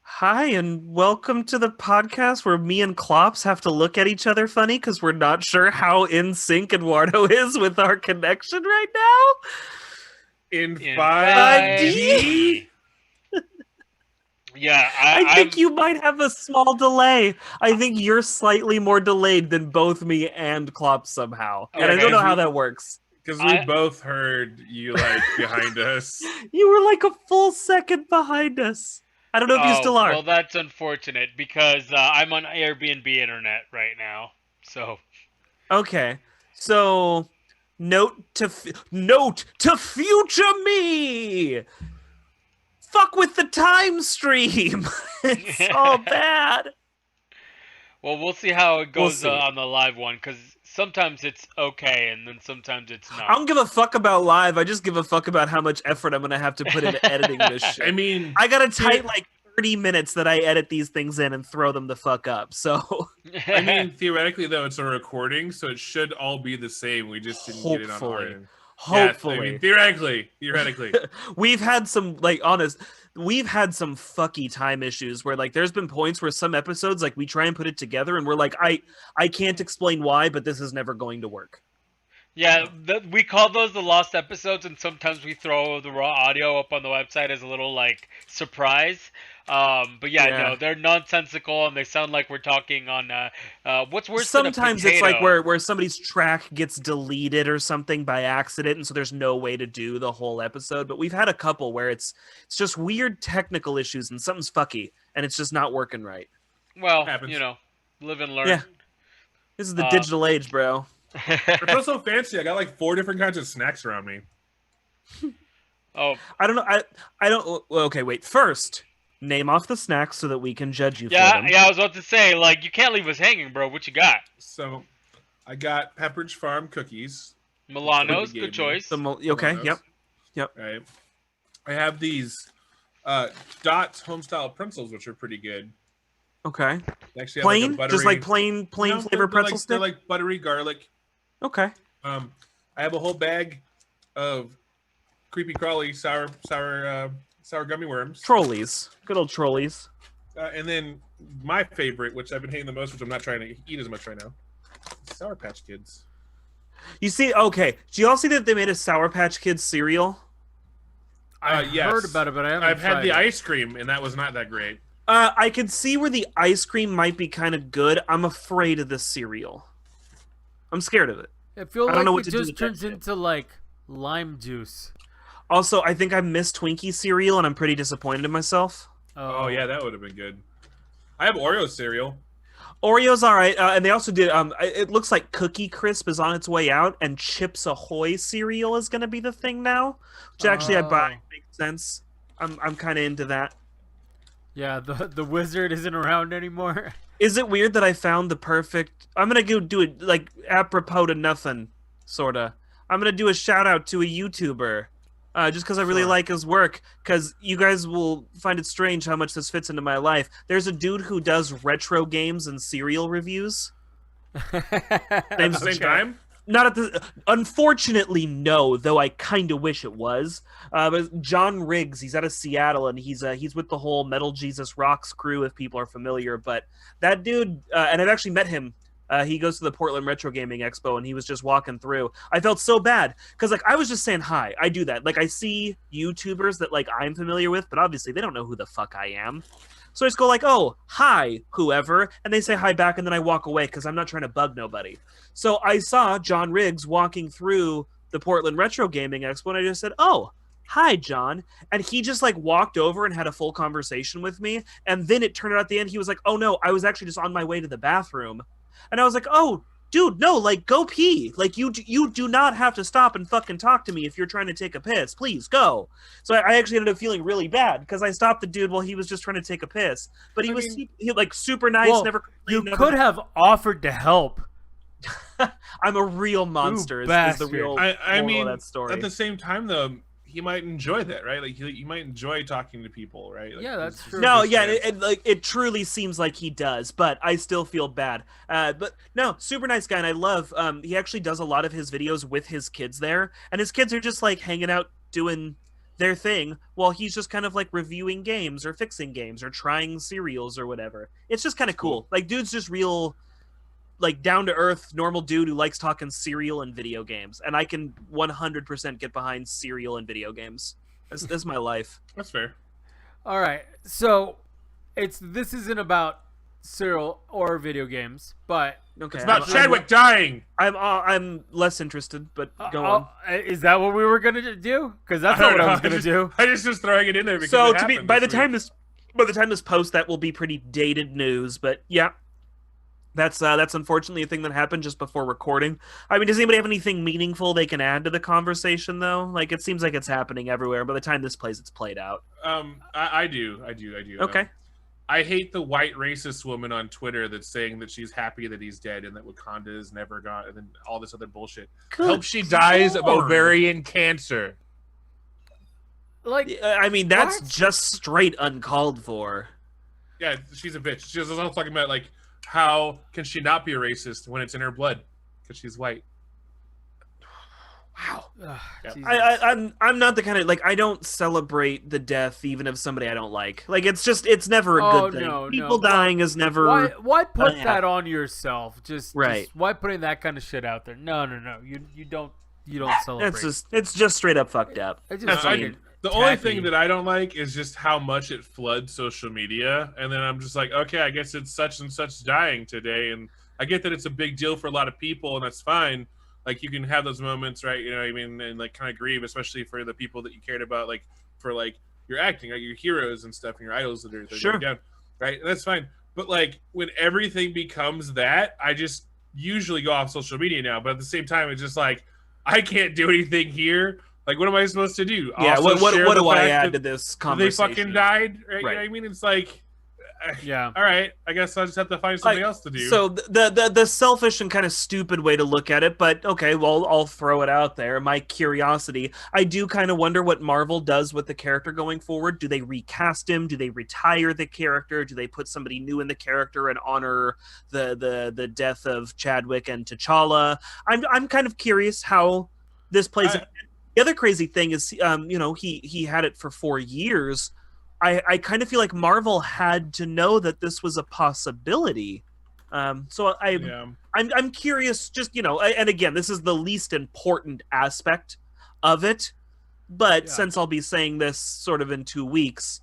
Hi, and welcome to the podcast where me and Klops have to look at each other funny because we're not sure how in sync Eduardo is with our connection right now. In In 5D? 5D? Yeah, I think I'm. you might have a small delay. I think you're slightly more delayed than both me and Klops somehow. And Yeah, I don't know Okay. because how we that works. because we I both heard you like behind us. You were like a full second behind us. I don't know if you oh still are. well, that's unfortunate because I'm on Airbnb internet right now. So Okay. So note to future me. Fuck with the time stream. It's all bad. well, we'll see how it We'll goes see. on the live one because sometimes it's okay and then sometimes it's I not. don't give a fuck about live. I just give a fuck about how much effort I'm gonna have to put into editing this shit. I mean, I got a here- tight like 30 minutes that I edit these things in and throw them the fuck up. So I mean, theoretically though, it's a recording, so it should all be the same. We just didn't get it on our Hopefully. end. hopefully. Yeah, I mean, theoretically. We've had some we've had some fucky time issues where like there's been points where some episodes like we try and put it together and we're like I can't explain why, but this is never going to work. Yeah, we call those the lost episodes, and sometimes we throw the raw audio up on the website as a little like surprise. But yeah, Yeah. no, they're nonsensical, and they sound like we're talking on what's worse than a Sometimes potato? it's like where somebody's track gets deleted or something by accident and so there's no way to do the whole episode, but we've had a couple where it's just weird technical issues and something's fucky and it's just not working right. Well, Happens. live and learn. Yeah. This is the Um, digital age, bro. It's also fancy. I got like 4 different kinds of snacks around me. oh, I don't know. I don't. Well, okay, wait. First, name off the snacks so that we can judge you for yeah, them. yeah. I was about to say, like, you can't leave us hanging, bro. What you got? So, I got Pepperidge Farm cookies. Milano's, gave good me. choice. Okay. Milano's. Yep. Right. I have these Dots homestyle pretzels, which are pretty good. Okay. They actually have Plain, like a buttery, just like plain No, flavor pretzel like, stick. they're like buttery garlic. Okay. I have a whole bag of creepy crawly sour gummy worms, Trolleys. Good old trolleys. and then my favorite, which I've been hating the most, which I'm not trying to eat as much right now, Sour Patch Kids. You see? Okay. Do y'all see that they made a Sour Patch Kids cereal? I've Yes. heard about it, but I haven't I've had tried the it. ice cream, and that was not that great. I could see where the ice cream might be kind of good. I'm afraid of the cereal. I'm scared of it. I feel I don't like know what it to do just with turns that shit. into like lime juice. Also, I think I missed Twinkie cereal, and I'm pretty disappointed in myself. Oh yeah, that would have been good. I have Oreo cereal. Oreo's all right, and they also did. It looks like Cookie Crisp is on its way out, and Chips Ahoy cereal is going to be the thing now, which actually I buy. Oh. Makes sense. I'm kind of into that. Yeah, the wizard isn't around anymore. Is it weird that I found the perfect? I'm gonna go do it like apropos to nothing, sorta. I'm gonna do a shout out to a YouTuber, just because I really Sure. like his work. Because you guys will find it strange how much this fits into my life. There's a dude who does retro games and cereal reviews. At the same time, Not at the. Unfortunately, no. Though I kind of wish it was. But John Riggs, he's out of Seattle, and he's with the whole Metal Jesus Rocks crew, if people are familiar. But that dude, and I've actually met him. He goes to the Portland Retro Gaming Expo, and he was just walking through. I felt so bad because like I was just saying hi. I do that. Like I see YouTubers that like I'm familiar with, but obviously they don't know who the fuck I am. So I just go like, "Oh, hi, whoever," and they say hi back, and then I walk away because I'm not trying to bug nobody. So I saw John Riggs walking through the Portland Retro Gaming Expo, and I just said, "Oh, hi, John," and he just like walked over and had a full conversation with me. And then it turned out at the end, he was like, "Oh no, I was actually just on my way to the bathroom," and I was like, "Oh." Dude, no, like, go pee. Like, you do not have to stop and fucking talk to me if you're trying to take a piss. Please, go. So I actually ended up feeling really bad because I stopped the dude while he was just trying to take a piss. But he I was mean- he, like super nice, Well, never you complained, could never. have offered to help. I'm a real monster. Is the bastard. real I moral mean, of that story. at the same time though, he might enjoy that, right? Like he might enjoy talking to people, right? Like, Yeah, that's this is true. No, his yeah, chance. like it truly seems like he does, but I still feel bad. But no, super nice guy, and I love. He actually does a lot of his videos with his kids there, and his kids are just like hanging out doing their thing while he's just kind of like reviewing games or fixing games or trying cereals or whatever. It's just kind of cool. Like, dude's just real, like, down to earth, normal dude who likes talking cereal and video games. And I can 100% get behind cereal and video games. That's my life. That's fair. All right, so this isn't about cereal or video games, but Okay, It's about Chadwick dying. I'm less interested, but go on. Is that what we were gonna do? Because that's not what I was gonna do. I just throwing it in there because So it to be happened by the this week. time this post, that will be pretty dated news. But yeah, that's unfortunately a thing that happened just before recording. I mean, does anybody have anything meaningful they can add to the conversation though? Like, it seems like it's happening everywhere. By the time this plays, it's played out. I do. Okay. I hate the white racist woman on Twitter that's saying that she's happy that he's dead and that Wakanda is never gone, and then all this other bullshit. Good Hope she dies of Lord. ovarian cancer. Like, I mean, that's What? just straight uncalled for. Yeah, she's a bitch. She was also talking about, like, how can she not be a racist when it's in her blood because she's white. Wow. ugh, Yeah. Jesus. I'm not the kind of, like, I don't celebrate the death even of somebody I don't like. Like, it's never a Oh, good thing. no, People no. dying is never. Why put yeah. that on yourself? Right. Why putting that kind of shit out there? No. You don't celebrate. It's just straight up fucked up. It's That's just fine. fucking The only tacky. thing that I don't like is just how much it floods social media, and then I'm just like, okay, I guess it's such and such dying today, and I get that it's a big deal for a lot of people, and that's fine. Like, you can have those moments, right? You know what I mean? And, like, kind of grieve, especially for the people that you cared about, like, for, like, your acting, like, your heroes and stuff, and your idols that are Sure. going down, right? And that's fine. But, like, when everything becomes that, I just usually go off social media now. But at the same time, it's just like, I can't do anything here. Like, what am I supposed to do? Yeah, Also what share do the I fact add that to this they conversation? fucking died, right? You know Right. what I mean? It's like, Yeah. all right, I guess I'll just have to find something else to do. So the selfish and kind of stupid way to look at it, but okay, well, I'll throw it out there. My curiosity, I do kind of wonder what Marvel does with the character going forward. Do they recast him? Do they retire the character? Do they put somebody new in the character and honor the death of Chadwick and T'Challa? I'm kind of curious how this plays out. The other crazy thing is, he had it for 4 years. I kind of feel like Marvel had to know that this was a possibility. So I'm curious, just, and again, this is the least important aspect of it, but Yeah. since I'll be saying this sort of in 2 weeks,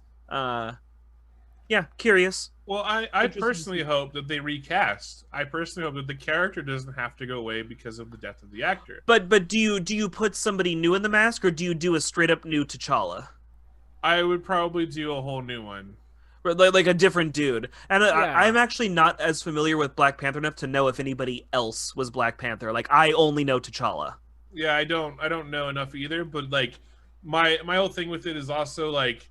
curious. Well, I Interesting. personally hope that they recast. I personally hope that the character doesn't have to go away because of the death of the actor. But do you put somebody new in the mask, or do you do a straight up new T'Challa? I would probably do a whole new one. Or like a different dude. And Yeah. I'm actually not as familiar with Black Panther enough to know if anybody else was Black Panther. Like, I only know T'Challa. Yeah, I don't know enough either, but like my whole thing with it is also like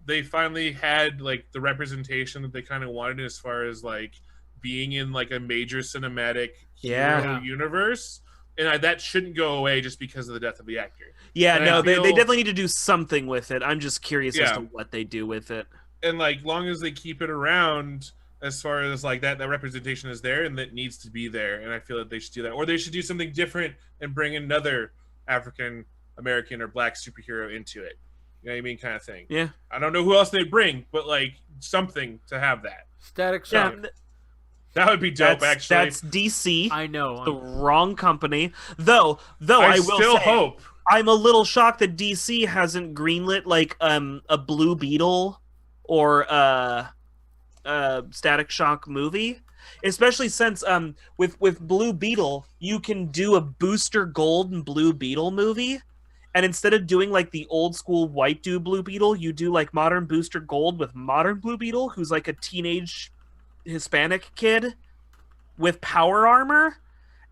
they finally had like the representation that they kind of wanted as far as like being in like a major cinematic Yeah. hero universe, and that shouldn't go away just because of the death of the actor. Yeah, And I no, they feel- definitely need to do something with it. I'm just curious as Yeah. to what they do with it. And like long as they keep it around as far as like that representation is there and that needs to be there, and I feel that they should do that, or they should do something different and bring another African American or Black superhero into it. You know what I mean, kind of thing. Yeah. I don't know who else they'd bring, but like something to have that. Static Yeah, Shock. That would be dope. Actually, that's DC, I know. the wrong company. Though I I will still say, hope. I'm a little shocked that DC hasn't greenlit like a Blue Beetle or Static Shock movie, especially since with Blue Beetle you can do a Booster Gold and Blue Beetle movie, and instead of doing like the old school white dude Blue Beetle, you do like modern Booster Gold with modern Blue Beetle, who's like a teenage Hispanic kid with power armor.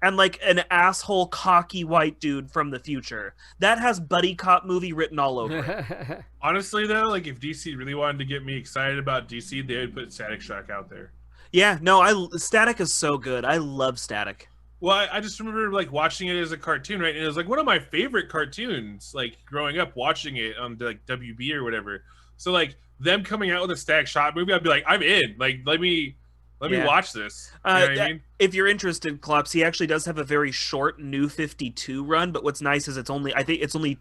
And like an asshole cocky white dude from the future. That has buddy cop movie written all over it. Honestly, though, like if DC really wanted to get me excited about DC, they would put Static Shock out there. Yeah, no, Static is so good. I love Static. Well, I just remember like watching it as a cartoon, right? And it was like one of my favorite cartoons, like growing up watching it on like WB or whatever. So like them coming out with a Static Shock movie, I'd be like, I'm in. Like, let me Yeah. watch this. You know what I mean? If you're interested, Klops, he actually does have a very short New 52 run, but what's nice is I think it's only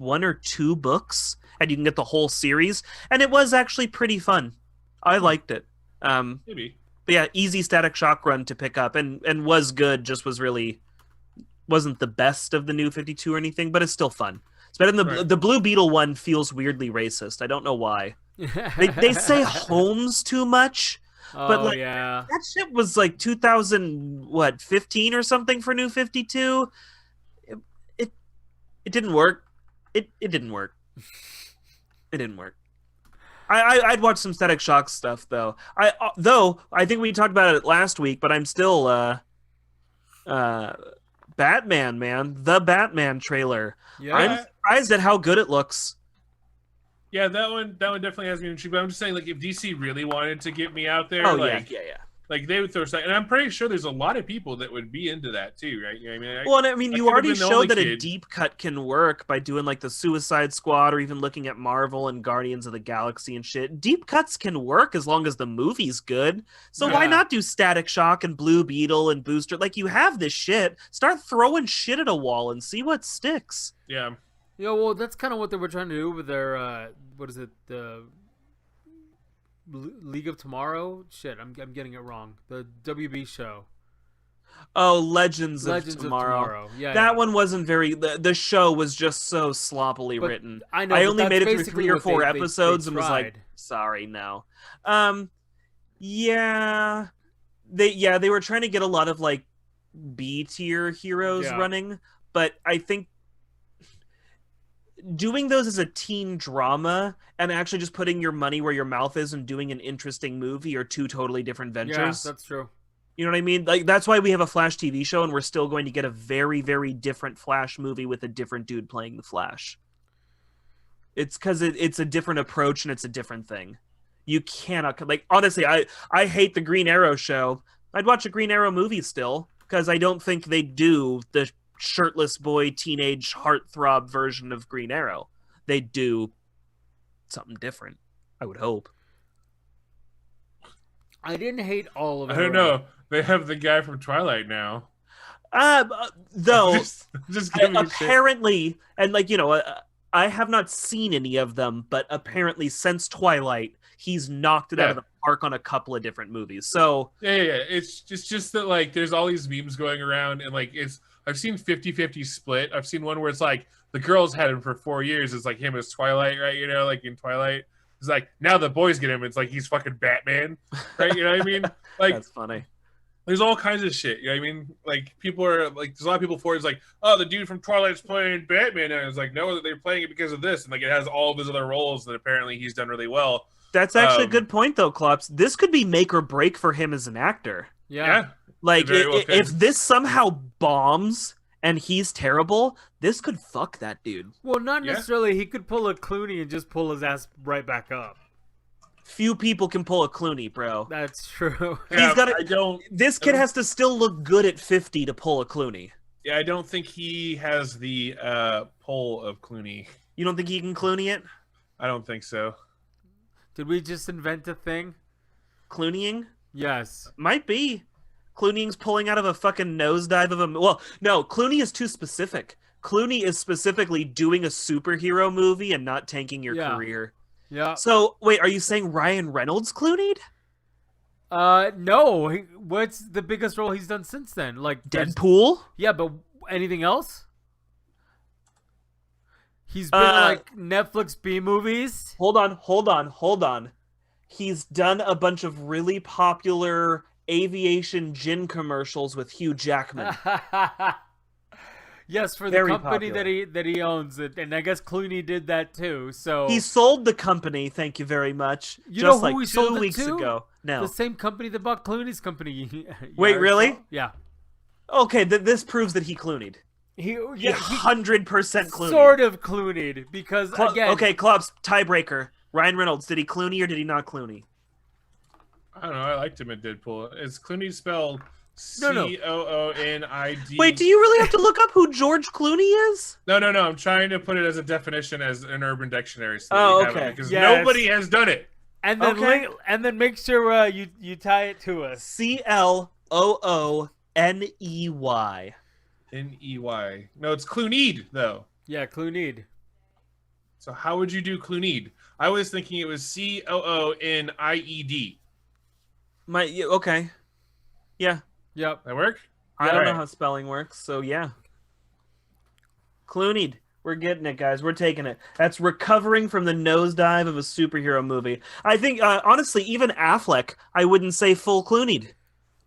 1 or 2 books, and you can get the whole series, and it was actually pretty fun. I liked it. Maybe. But yeah, easy Static Shock run to pick up, and was good. Just wasn't the best of the New 52 or anything, but it's still fun. It's better than Right. the Blue Beetle one. Feels weirdly racist. I don't know why. They say Holmes too much. Oh like, yeah. That shit was like 2015 or something for New 52. It didn't work. It didn't work. It didn't work. I'd watch some Static Shock stuff though. I think we talked about it last week, but I'm still Batman, man. The Batman trailer. Yeah. I'm surprised at how good it looks. Yeah, that one definitely has me intrigued. But I'm just saying, like, if DC really wanted to get me out there, Oh like, yeah. like they would throw something, and I'm pretty sure there's a lot of people that would be into that too, right? You know what I mean? Well, and I mean, I you could've already been the showed only that a kid. deep cut can work by doing like the Suicide Squad or even looking at Marvel and Guardians of the Galaxy and shit. Deep cuts can work as long as the movie's good. So why Yeah. not do Static Shock and Blue Beetle and Booster? Like, you have this shit. Start throwing shit at a wall and see what sticks. Yeah. Yeah, well, that's kind of what they were trying to do with their what is it, the League of Tomorrow? Shit, I'm getting it wrong. The WB show, Oh, Legends Legends of of Tomorrow. Tomorrow. Yeah, That yeah. one wasn't very. The show was just so sloppily But written. I know. I but only that's made it through basically 3 or what 4 they episodes and was like, tried. sorry, no. Yeah, they were trying to get a lot of like B tier heroes Yeah. running, but I think doing those as a teen drama and actually just putting your money where your mouth is and doing an interesting movie are 2 totally different Yeah, ventures. that's true. You know what I mean? Like, that's why we have a Flash TV show, and we're still going to get a very, very different Flash movie with a different dude playing the Flash. It's because it's a different approach and it's a different thing. You cannot, like, honestly, I hate the Green Arrow show. I'd watch a Green Arrow movie still, because I don't think they do the shirtless boy teenage heartthrob version of Green Arrow. They do something different, I would hope. I didn't hate all of it. I don't know. They have the guy from Twilight now. Though just give me shit. apparently, and like, you know, I have not seen any of them, but apparently since Twilight, he's knocked it out of the park on a couple of different movies. So Yeah. It's just that, like, there's all these memes going around, and like I've seen 50-50 split. I've seen one where it's like the girls had him for 4 years. It's like him as Twilight, right? You know, like in Twilight. It's like now the boys get him. It's like he's fucking Batman, right? You know what I mean? Like, that's funny. there's all kinds of shit. You know what I mean? Like, people are like, there's a lot of people for it. It's like, oh, the dude from Twilight's playing Batman, and it's like, no, they're playing it because of this, and like it has all of his other roles that apparently he's done really well. That's actually a good point, though, Klops. This could be make or break for him as an actor. Yeah. Like, It very well could. if this somehow bombs and he's terrible, this could fuck that dude. Well, not Yeah. necessarily. He could pull a Clooney and just pull his ass right back up. Few people can pull a Clooney, bro. That's true. He's got I don't. This kid has to still look good at 50 to pull a Clooney. Yeah, I don't think he has the pull of Clooney. You don't think he can Clooney it? I don't think so. Did we just invent a thing? Clooneying? Yes. Might be. Clooneying's pulling out of a fucking nosedive of a... Well, no, Clooney is too specific. Clooney is specifically doing a superhero movie and not tanking your Yeah. career. Yeah. So, wait, are you saying Ryan Reynolds Clooney'd? No. What's the biggest role he's done since then? Like Deadpool? Yeah, but anything else? He's been like Netflix B movies. Hold on. He's done a bunch of really popular aviation gin commercials with Hugh Jackman. Yes, for the Very company popular. that he owns, and I guess Clooney did that too. So He sold the company, thank you very much. You just know like who he 2 sold it weeks to? ago. No. the same company that bought Clooney's company. Wait, really? Yeah. Okay, this proves that he Clooney'd. He He 100% Clooney'd. sort of Clooney'd because again, Okay, Clubs, tiebreaker. Ryan Reynolds, did he Clooney or did he not Clooney? I don't know. I liked him in Deadpool. Is Clooney spelled No. Coonid? Wait, do you really have to look up who George Clooney is? No. I'm trying to put it as a definition as an Urban Dictionary. So Oh, we have it, okay. because Yes. nobody has done it. and then Okay. and then make sure you tie it to us. Clooney. Ney. No, it's Clooney though. Yeah, Clooney'd. So how would you do Clooney? I was thinking it was COONIED. Okay. Yeah. Yep. That work? I don't know Alright. how spelling works, so yeah. Clooneyed. We're getting it, guys. We're taking it. That's recovering from the nosedive of a superhero movie. I think, honestly, even Affleck, I wouldn't say full Clooneyed.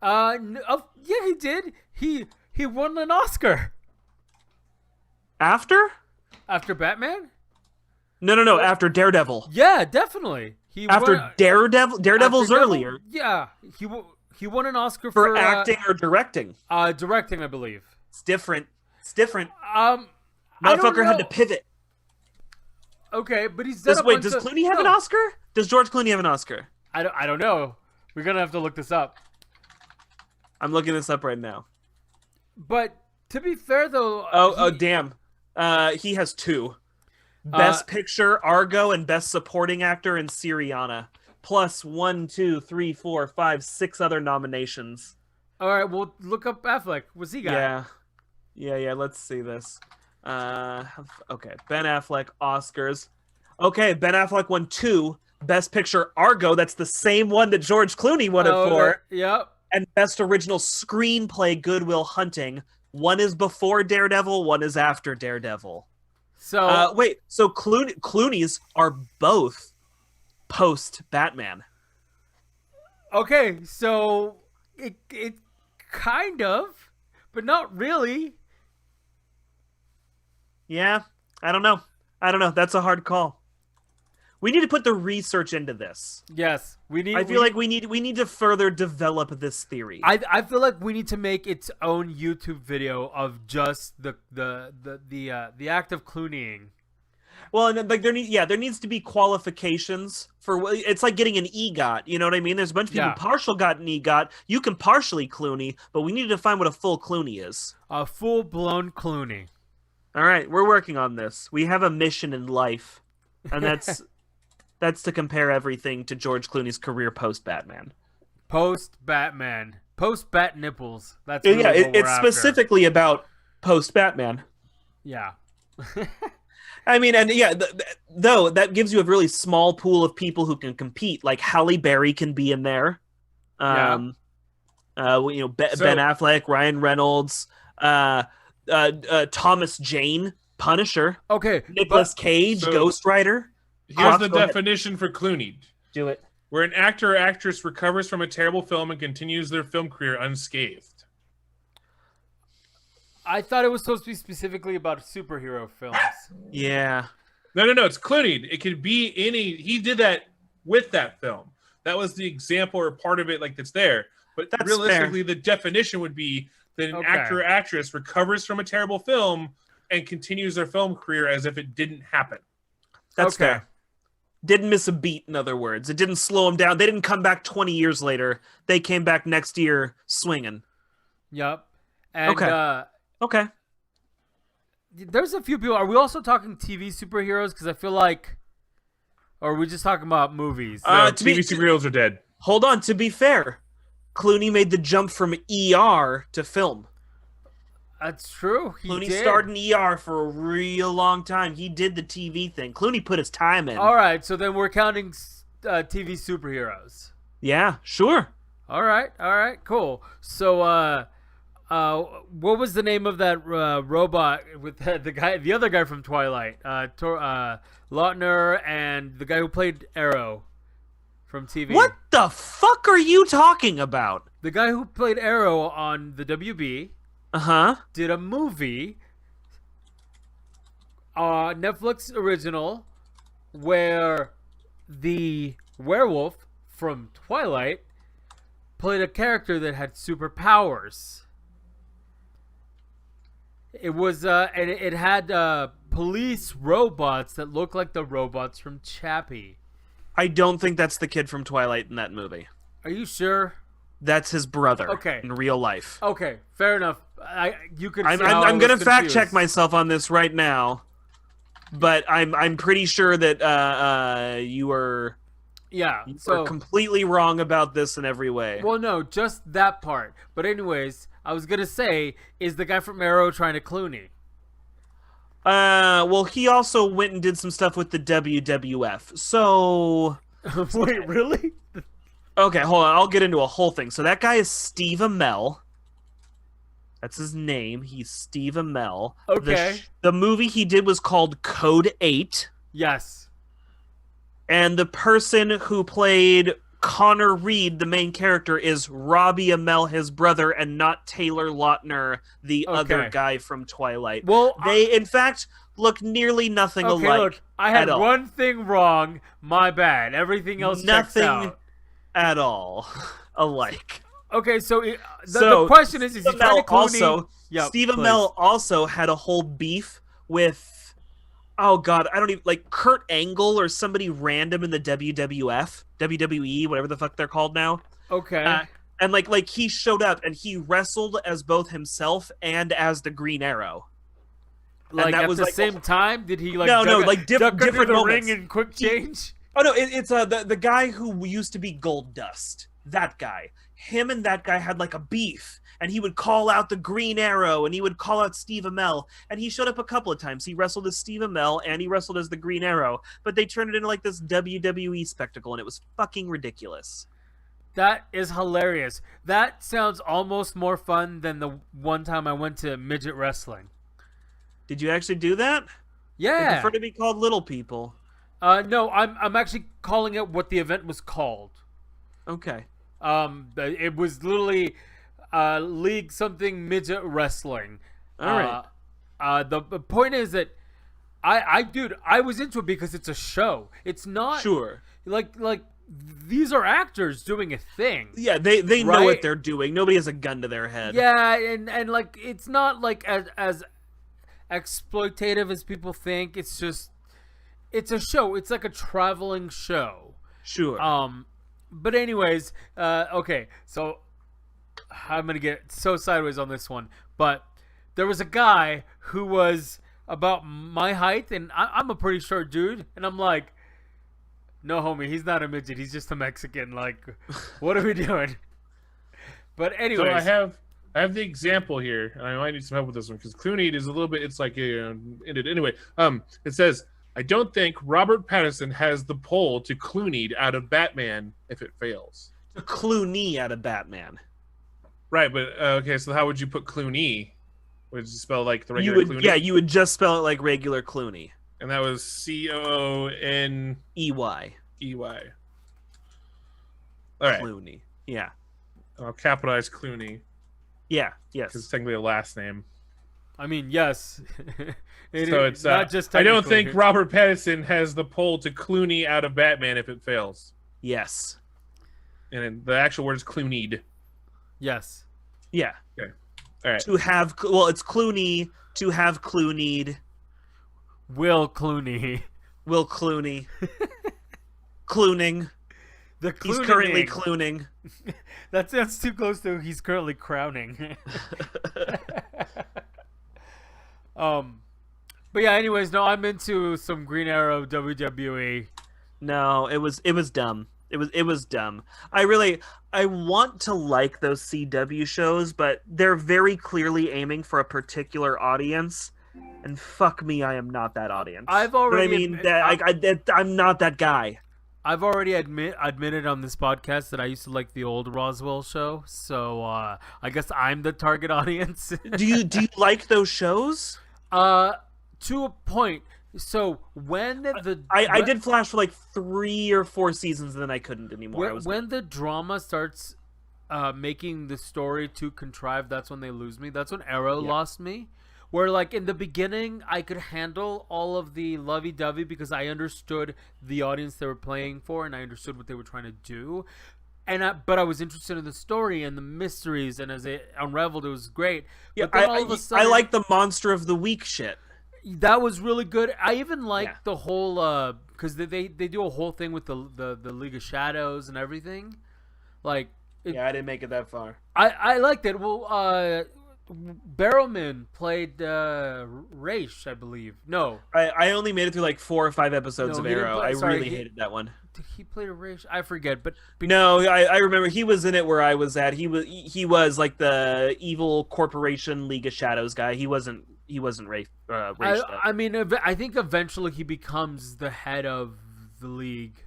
Yeah, he did. He won an Oscar After? after Batman. No. After Daredevil. Yeah, definitely. He After won, Daredevil's after Devil- earlier Yeah, he won an Oscar for acting or directing. directing, I believe. It's different. It's different. I don't Motherfucker had to know. pivot. Okay, but he's done Does Clooney have an Oscar? Does George Clooney have an Oscar? I don't know. We're gonna have to look this up. I'm looking this up right now. But to be fair, though, Oh damn. He has 2. Best Picture, Argo, and Best Supporting Actor in Syriana. Plus 1, 2, 3, 4, 5, 6 other nominations. all right, we'll look up Affleck. What's he got? Yeah. Let's see this. Okay, Ben Affleck Oscars. Okay, Ben Affleck won 2. Best Picture, Argo. That's the same one that George Clooney won it for. Yep. And Best Original Screenplay, Good Will Hunting. One is before Daredevil. One is after Daredevil. So Wait. So Clooney's are both post Batman. okay, so it kind of, but not really. Yeah, I don't know. That's a hard call. We need to put the research into this. Yes, we need. I feel like we need to further develop this theory. I feel like we need to make its own YouTube video of just the act of Clooneying. Well, and like there needs to be qualifications for. It's like getting an EGOT. You know what I mean? There's a bunch of people Yeah. who partial got an EGOT. You can partially Clooney, but we need to find what a full Clooney is. A full blown Clooney. All right, we're working on this. We have a mission in life, and that's to compare everything to George Clooney's career post Batman. Post Batman. Post Bat nipples. That's really Yeah, what we're it's after. specifically about post Batman. Yeah. I mean, and yeah, though that gives you a really small pool of people who can compete. Like Halle Berry can be in there. Ben Affleck, Ryan Reynolds, Thomas Jane, Punisher, Okay. Nicolas Cage, so- Ghost Rider. Here's the Go ahead. definition for Clooney. Do it. Where an actor or actress recovers from a terrible film and continues their film career unscathed. I thought it was supposed to be specifically about superhero films. Yeah. No, it's Clooney. It could be any. He did that with that film. That was the example or part of it, like that's there. But That's realistically, the definition would be that an Okay. actor or actress recovers from a terrible film and continues their film career as if it didn't happen. That's Okay. fair. Didn't miss a beat, in other words. It didn't slow them down. They didn't come back 20 years later. They came back next year swinging. Yep. And Okay. Okay. there's a few people. Are we also talking TV superheroes? Because I feel like, or are we just talking about movies? No, to be- TV superheroes are dead. Hold on. To be fair, Clooney made the jump from ER to film. That's true. He Clooney did. starred in ER for a real long time. He did the TV thing. Clooney put his time in. All right, so then we're counting TV superheroes. Yeah, sure. All right, cool. So, what was the name of that robot with the other guy from Twilight, Lautner, and the guy who played Arrow from TV? What the fuck are you talking about? The guy who played Arrow on the WB Uh-huh. did a movie, Netflix original, where the werewolf from Twilight played a character that had superpowers. It was and it had police robots that looked like the robots from Chappie. I don't think that's the kid from Twilight in that movie. Are you sure? That's his brother Okay. in real life. Okay, fair enough. You could. I'm see how I going was to fact check confused. myself on this right now, but I'm pretty sure that you were Yeah. you So were completely wrong about this in every way. well, no, just that part. But anyways, I was gonna say, is the guy from Arrow trying to Clooney? Well, he also went and did some stuff with the WWF. So, Wait, really? okay, hold on. I'll get into a whole thing. So that guy is Steve Amell. That's his name. He's Steve Amell. Okay. The movie he did was called Code 8. Yes. And the person who played Connor Reed, the main character, is Robbie Amell, his brother, and not Taylor Lautner, the other guy from Twilight. Well, they, in fact, look nearly nothing alike. Look, I had at all. one thing wrong. My bad. Everything else checks Nothing out. at all alike. Okay, so the question is he trying to Clooney? Yep, Steve Amell also had a whole beef with, oh god, I don't even, like Kurt Angle or somebody random in the WWF, WWE, whatever the fuck they're called now. Okay. And like he showed up and he wrestled as both himself and as the Green Arrow. Like and that at was the like, same time? Did he like different under the moments. ring and quick change? Oh no, it's the guy who used to be Gold Dust. That guy. Him and that guy had like a beef, and he would call out the Green Arrow, and he would call out Steve Amell, and he showed up a couple of times. He wrestled as Steve Amell, and he wrestled as the Green Arrow, but they turned it into like this WWE spectacle, and it was fucking ridiculous. That is hilarious. That sounds almost more fun than the one time I went to midget wrestling. Did you actually do that? Yeah. I prefer to be called Little People. No, I'm actually calling it what the event was called. Okay. It was literally League something midget wrestling. All right. The point is that I was into it because it's a show. It's not Sure. like these are actors doing a thing. Yeah, they know Right? what they're doing. Nobody has a gun to their head. Yeah, and like it's not like as exploitative as people think. It's just it's a show. It's like a traveling show. Sure. But anyways, okay, so I'm gonna get so sideways on this one, but there was a guy who was about my height, and I'm a pretty short dude, and I'm like, no, homie, he's not a midget, he's just a Mexican. Like, what are we doing? But anyways, so I have the example here, and I might need some help with this one because Clooney is a little bit. It's like anyway. It says, I don't think Robert Pattinson has the pull to Clooney out of Batman if it fails. Clooney out of Batman. Right, but okay, so how would you put Clooney? Would you spell like the regular Clooney? Yeah, you would just spell it like regular Clooney. And that was COONEY. EY. All right. Clooney. Yeah. I'll capitalize Clooney Yeah. because it's Yes. technically a last name. I mean, yes. So it's not just. I don't think technically. Robert Pattinson has the pull to Clooney out of Batman if it fails. Yes. And then the actual word is Clooneyed. Yes. Yeah. All right. To have, well, it's Clooney. To have Clooneyed. Will Clooney. Will Clooney. Clooning. The He's Clooney currently name. clooning. That sounds too close to he's currently crowning. But yeah, anyways, no, I'm into some Green Arrow WWE. No, it was dumb. It was dumb. I want to like those CW shows, but they're very clearly aiming for a particular audience, and fuck me, I am not that audience. I've already You know what I mean, I'm not that guy. I've already admitted on this podcast that I used to like the old Roswell show, so I guess I'm the target audience. Do you like those shows? To a point. So when I did Flash for like 3 or 4 seasons, and then I couldn't anymore. when the drama starts making the story too contrived, that's when they lose me. That's when Arrow lost me. Where like in the beginning, I could handle all of the lovey-dovey because I understood the audience they were playing for, and I understood what they were trying to do. But I was interested in the story and the mysteries, and as it unraveled, it was great. Yeah, but then all of a sudden, I like the Monster of the Week shit. that was really good. I even liked the whole because they do a whole thing with the League of Shadows and everything. Like, I didn't make it that far. I liked it. Well, Barrowman played Raish, I believe. No, I only made it through like 4 or 5 episodes No, of he didn't Arrow. play- I sorry, really he- hated that one. did he play a Raish? I forget. But No, I remember he was in it where I was at. He was like the evil corporation League of Shadows guy. He wasn't he wasn't raged up. I mean, I think eventually he becomes the head of the league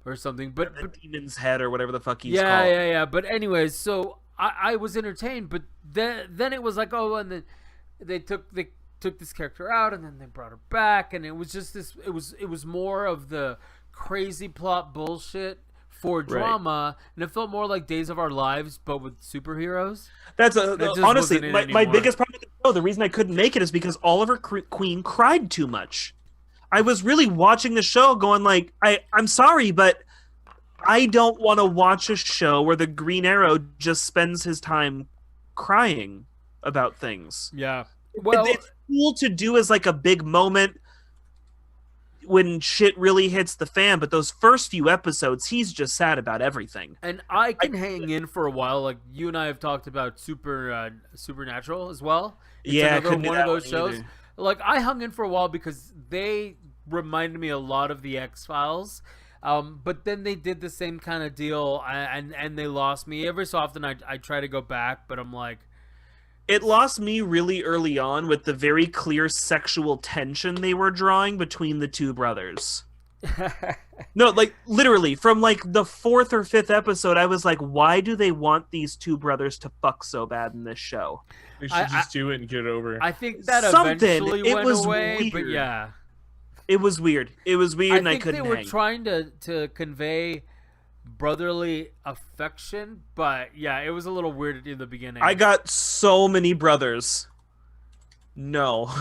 or something. But the demon's head or whatever the fuck he's yeah, called. yeah. But anyways, so I was entertained, but then it was like, oh, and then they took this character out, and then they brought her back, and it was just this. It was more of the crazy plot bullshit for drama, and it felt more like Days of Our Lives, but with superheroes. That's honestly my anymore. biggest problem with the show. The reason I couldn't make it is because Oliver Queen cried too much. I was really watching the show going like, I'm sorry, but I don't want to watch a show where the Green Arrow just spends his time crying about things. Yeah. Well, it's cool to do as like a big moment when shit really hits the fan, but those first few episodes, he's just sad about everything. And I can hang in for a while. Like you and I have talked about Supernatural as well. It's another one of those shows. Either. Like I hung in for a while because they reminded me a lot of the X-Files. But then they did the same kind of deal, and they lost me. Every so often I try to go back, but I'm like... It lost me really early on with the very clear sexual tension they were drawing between the two brothers. No, like, literally, from, like, the 4th or 5th episode, I was like, why do they want these two brothers to fuck so bad in this show? They should just do it and get it over. I think that eventually went away, weird. But yeah. It was weird. It was weird, and I couldn't they were hang. trying to convey brotherly affection, but yeah, it was a little weird in the beginning. I got so many brothers. No.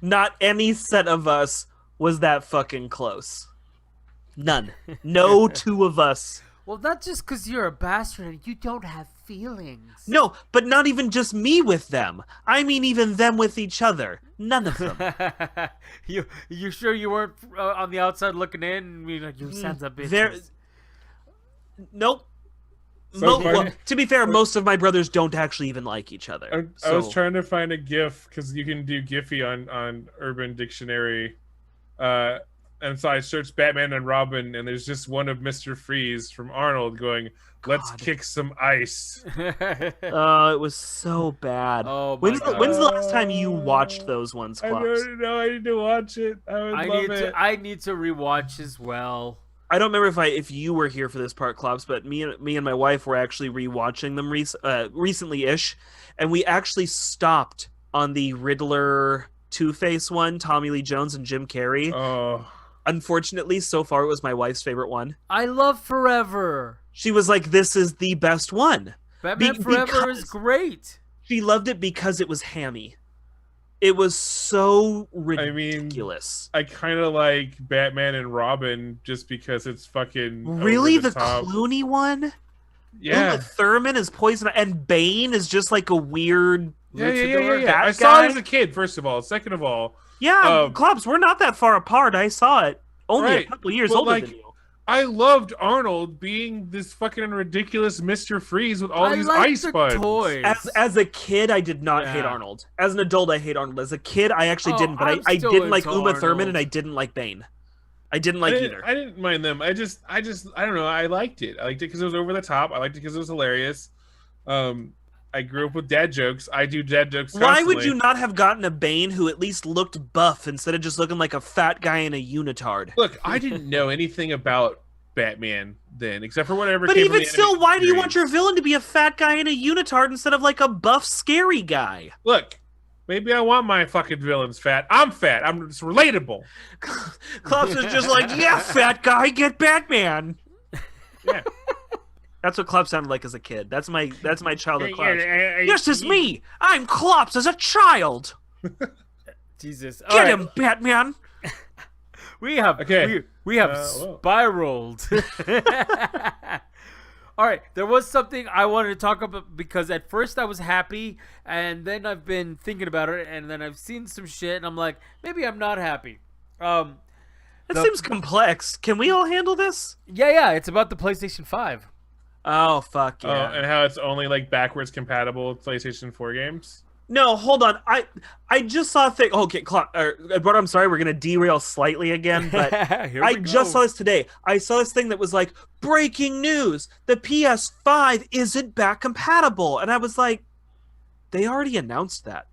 Not any set of us was that fucking close. None. No two of us. Well, that's just because you're a bastard and you don't have feelings. No, but not even just me with them. I mean even them with each other. None of them. You sure you weren't on the outside looking in and being like, you sons of bitches? Nope. So Well, to be fair, most of my brothers don't actually even like each other. I was trying to find a GIF because you can do Giphy on Urban Dictionary, and so I searched Batman and Robin, and there's just one of Mr. Freeze from Arnold going, "Let's kick some ice." Oh, it was so bad. Oh, when's the last time you watched those ones, I Klops? don't know. I need to watch it. I need to rewatch as well. I don't remember if you were here for this part, Klops, but me and my wife were actually rewatching them recently-ish, and we actually stopped on the Riddler Two-Face one, Tommy Lee Jones and Jim Carrey. Oh. Unfortunately, so far it was my wife's favorite one. I love Forever. She was like, "This is the best one." Batman Forever is great. She loved it because it was hammy. It was so ridiculous. I kind of like Batman and Robin just because it's fucking really over the top. Clooney one. Yeah, Uma Thurman is Poison, and Bane is just like a weird. Yeah. I saw it as a kid. First of all, second of all, Klops, we're not that far apart. I saw it only a couple years older than you. I loved Arnold being this fucking ridiculous Mr. Freeze with all these ice buttons. Toys. As a kid, I did not hate Arnold. As an adult, I hate Arnold. As a kid, I actually didn't, but I didn't like Uma Thurman, and I didn't like Bane. I didn't like either. I didn't mind them. I don't know. I liked it. I liked it because it was over the top. I liked it because it was hilarious. I grew up with dad jokes. I do dad jokes constantly. Why would you not have gotten a Bane who at least looked buff instead of just looking like a fat guy in a unitard? Look, I didn't know anything about Batman then, except for whatever. But came even from the still, why do you series. want your villain to be a fat guy in a unitard instead of like a buff, scary guy? Look, maybe I want my fucking villains fat. I'm fat. I'm just relatable. Klops is just like, yeah, fat guy, get Batman. Yeah. That's what Klops sounded like as a kid. That's my childhood Klops. This is me. I'm Klops as a child. Jesus. Get him, Batman. We have spiraled. All right, there was something I wanted to talk about because at first I was happy, and then I've been thinking about it, and then I've seen some shit, and I'm like, maybe I'm not happy. That seems complex. Can we all handle this? Yeah, it's about the PlayStation 5. Oh, fuck yeah. And how it's only like backwards compatible with PlayStation 4 games. No, hold on. I just saw a thing. Okay, but I'm sorry, we're gonna derail slightly again. But I just saw this today. I saw this thing that was like breaking news: the PS5 isn't back compatible, and I was like, they already announced that.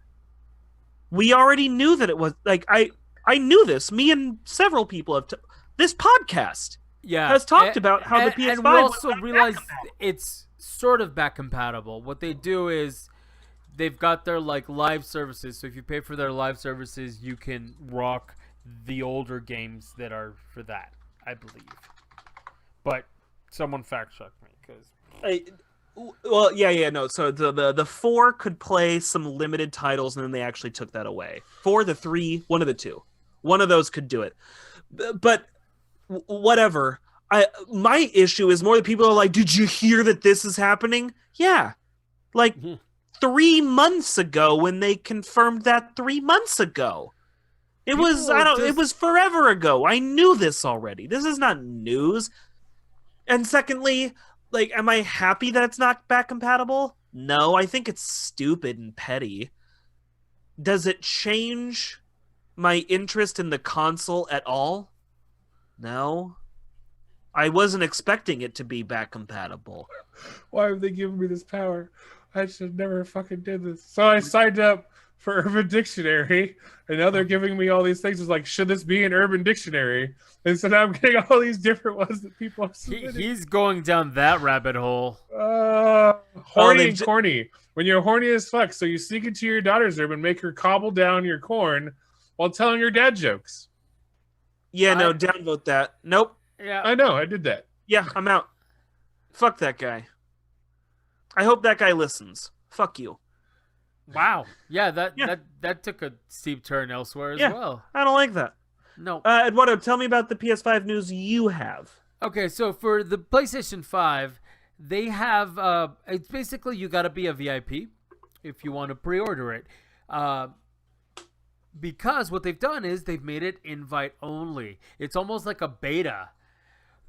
We already knew that it was like I knew this. Me and several people have this podcast has talked about how the PS5 and we also was realized it's sort of back compatible. What they do is they've got their like live services. So if you pay for their live services, you can rock the older games that are for that, I believe. But someone fact check me because. Well, yeah, no. So the 4 could play some limited titles, and then they actually took that away. 4, the 3, one of the two, one of those could do it. But whatever. My issue is more that people are like, "Did you hear that this is happening?" Yeah, like 3 months ago when they confirmed that 3 months ago. It was It was forever ago. I knew this already. This is not news. And secondly, like, am I happy that it's not back compatible? No, I think it's stupid and petty. Does it change my interest in the console at all? No. I wasn't expecting it to be back compatible. Why have they given me this power? I should never fucking did this. So I signed up for Urban Dictionary, and now they're giving me all these things. It's like, should this be an Urban Dictionary? And so now I'm getting all these different ones that people have submitted. He's going down that rabbit hole. Horny and corny. When you're horny as fuck, so you sneak into your daughter's room and make her cobble down your corn while telling her dad jokes. Yeah, no, downvote that. Nope. Yeah, I know, I did that. Yeah, I'm out. Fuck that guy. I hope that guy listens. Fuck you. Wow. Yeah, that took a steep turn elsewhere as well. I don't like that. No. Eduardo, tell me about the PS5 news you have. Okay, so for the PlayStation 5, they have it's basically you got to be a VIP if you want to pre-order it. Because what they've done is they've made it invite only. It's almost like a beta.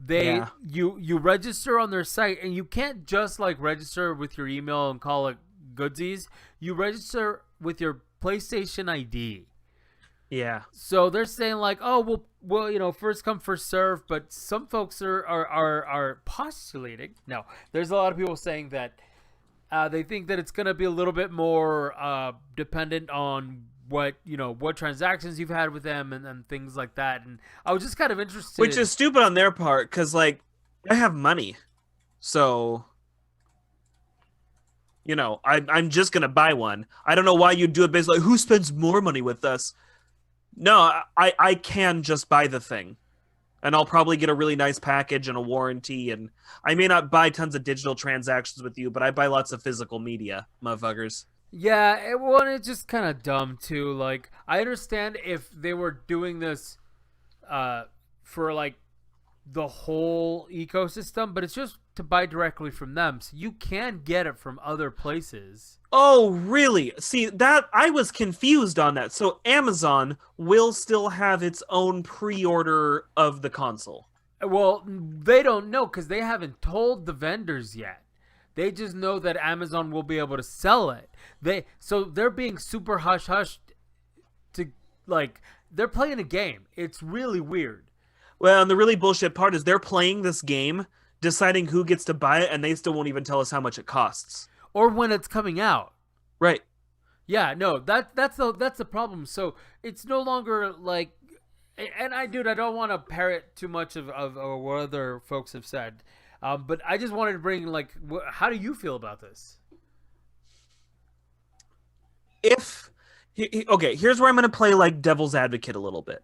You register on their site, and you can't just like register with your email and call it goodsies. You register with your PlayStation ID. Yeah. So they're saying like, oh, well, you know, first come first serve. But some folks are postulating. No, there's a lot of people saying that they think that it's gonna be a little bit more dependent on what transactions you've had with them and things like that. And I was just kind of interested. Which is stupid on their part, because like I have money, so you know I'm just gonna buy one. I don't know why you do it based like who spends more money with us. No, I can just buy the thing, and I'll probably get a really nice package and a warranty, and I may not buy tons of digital transactions with you, but I buy lots of physical media, motherfuckers. Yeah, it's just kind of dumb too. Like, I understand if they were doing this for like the whole ecosystem, but it's just to buy directly from them, so you can get it from other places. Oh, really? See, that I was confused on that. So Amazon will still have its own pre-order of the console. Well, they don't know because they haven't told the vendors yet. They just know that Amazon will be able to sell it. So they're being super hush-hush to, like, they're playing a game. It's really weird. Well, and the really bullshit part is they're playing this game, deciding who gets to buy it, and they still won't even tell us how much it costs. Or when it's coming out. Right. Yeah, no, that's the problem. So it's no longer like, and I don't want to parrot too much of what other folks have said. But I just wanted to bring, like, how do you feel about this? Okay, here's where I'm going to play, like, devil's advocate a little bit.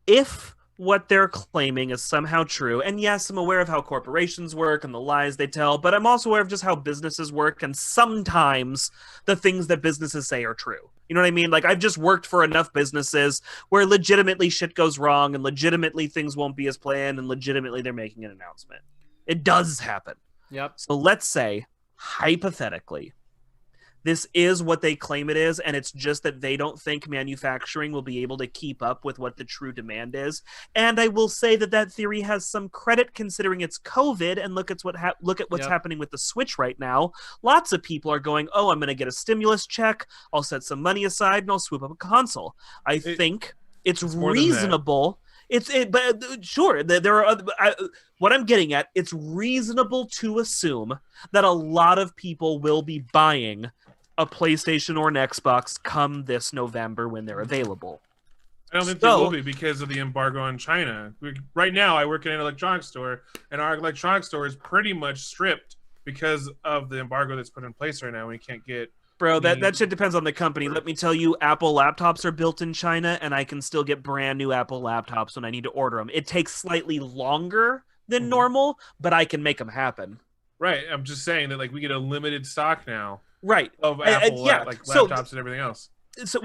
If what they're claiming is somehow true, and yes, I'm aware of how corporations work and the lies they tell, but I'm also aware of just how businesses work, and sometimes the things that businesses say are true. You know what I mean? Like, I've just worked for enough businesses where legitimately shit goes wrong and legitimately things won't be as planned and legitimately they're making an announcement. It does happen. Yep. So let's say, hypothetically, this is what they claim it is, and it's just that they don't think manufacturing will be able to keep up with what the true demand is. And I will say that theory has some credit considering it's COVID, and look at what's happening with the Switch right now. Lots of people are going, oh, I'm going to get a stimulus check, I'll set some money aside, and I'll swoop up a console. I think it's reasonable. Sure, there are what I'm getting at, it's reasonable to assume that a lot of people will be buying a PlayStation or an Xbox come this November when they're available. I don't think there will be because of the embargo on China. Right now, I work in an electronics store, and our electronics store is pretty much stripped because of the embargo that's put in place right now. We can't get... Bro, that shit depends on the company. Let me tell you, Apple laptops are built in China, and I can still get brand new Apple laptops when I need to order them. It takes slightly longer than normal, but I can make them happen. Right. I'm just saying that, like, we get a limited stock now. Right. Of Apple laptops and everything else. So,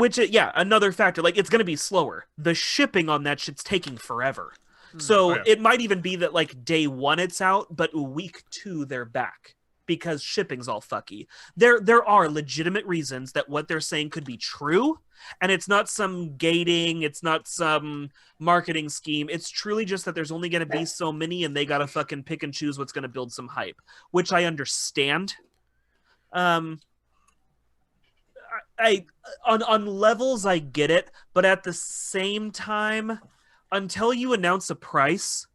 another factor. Like, it's going to be slower. The shipping on that shit's taking forever. So it might even be that, like, day 1 it's out, but week 2 they're back. Because shipping's all fucky. There are legitimate reasons that what they're saying could be true, and it's not some gating, it's not some marketing scheme. It's truly just that there's only going to be so many, and they got to fucking pick and choose what's going to build some hype, which I understand. On levels, I get it, but at the same time, until you announce a price.